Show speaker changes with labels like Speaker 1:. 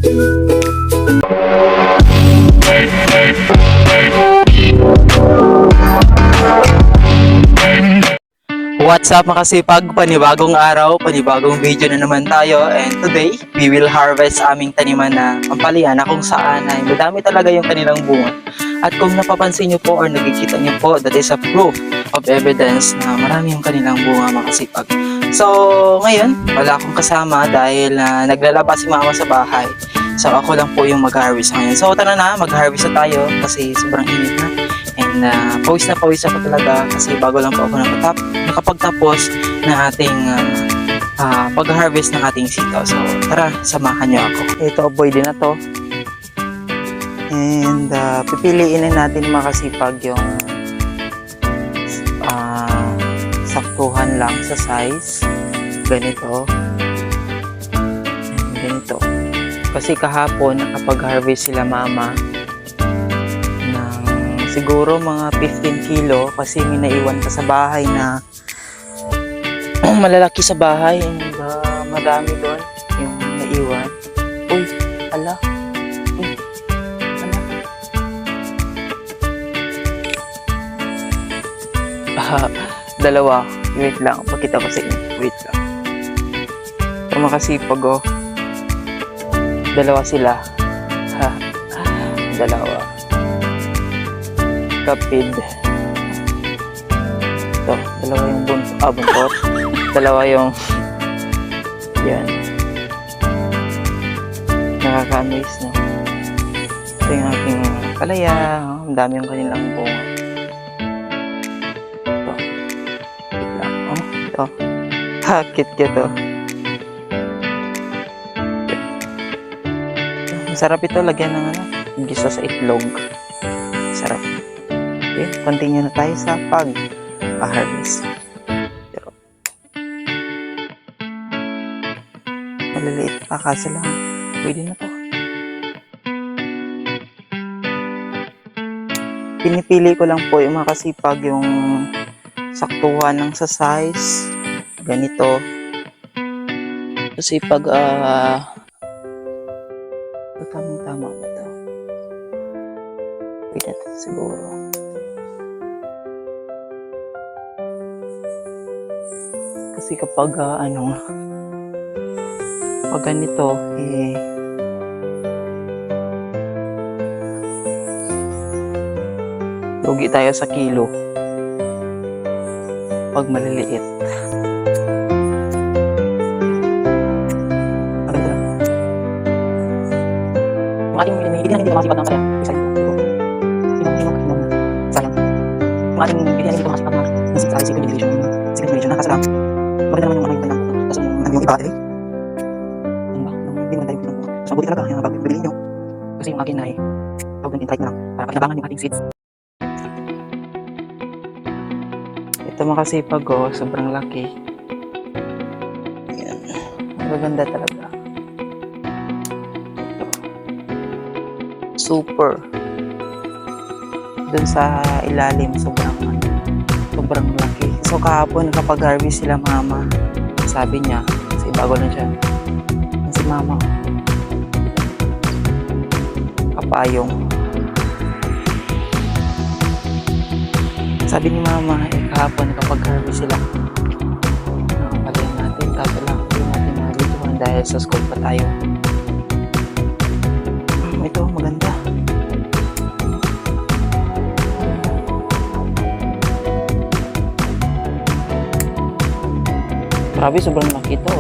Speaker 1: What's up mga kasipag? Panibagong araw, panibagong video na naman tayo, and today we will harvest aming taniman na pampalaya na kung saan ay madami talaga yung kanilang bunga. At kung napapansin nyo po or nakikita nyo po, that is a proof of evidence na marami yung kanilang bunga mga kasipag. So ngayon, wala akong kasama dahil naglalaba si mama sa bahay. So ako lang po yung mag-harvest ngayon. So tara na, mag-harvest na tayo kasi sobrang init na. And pawis ako talaga kasi bago lang po ako nakapagtapos na ating pag-harvest ng ating sitaw. So tara, samahan nyo ako. Ito, pwede na to. And pipiliin na natin mga kasipag yung saktuhan lang sa size. Ganito. And ganito. Kasi kahapon nakapag-harvest sila mama siguro mga 15 kilo kasi may naiwan pa sa bahay na malalaki sa bahay, madami doon yung naiwan. Uy, ala. Uy, ala. Dalawa. Wait lang, pakita ko sa inyo. Wait lang. Ito makasipag oh. Dalawa sila. Ha. Dalawa. Kapid. Ito, dalawa yung buntot. Dalawa yung yan. Nakaka-amaze, no? Ito yung aking palaya. Ang dami yung kanilang bunga. Ito. Wait lang. Oh, ito. Cute oh. Masarap ito. Lagyan ng gisa sa itlog. Sarap. Okay, continue na tayo sa pag-harvest. Pero maliliit pa kasi lang. Pwede na to. Pinipili ko lang po yung mga kasipag yung saktuhan ng sa size. Ganito. Kasi pag tamang-tama ba ito? Pwede na siguro. Kasi kapag pag ganito lugi tayo sa kilo pag maliliit. Ang ating bilihan hindi masipag ng kaya sayang. Ang ating bilihan hindi masipag ng second generation na kasalang maganda naman yung yung kanyang buka. Tapos yung iba ay hindi naman tayo pinang buka. So mabuti talaga yung pagbibiliin nyo. Kasi yung akin ay tawag ng intake na lang para pakinabangan yung ating seeds. Ito makasipag oh, sobrang laki. Ayan. Magaganda talaga. Ito. Super. Dun sa ilalim sobrang laki. So kahapon kapag harvest sila mama, sabi niya, kasi bago lang siya, si mama, kapayong. Sabi ni mama, kahapon kapag harvest sila, nakapalayan natin, kaso lang, hindi natin nalituhan dahil sa school pa tayo. Ito, maganda. Grabe, sobrang laki ito.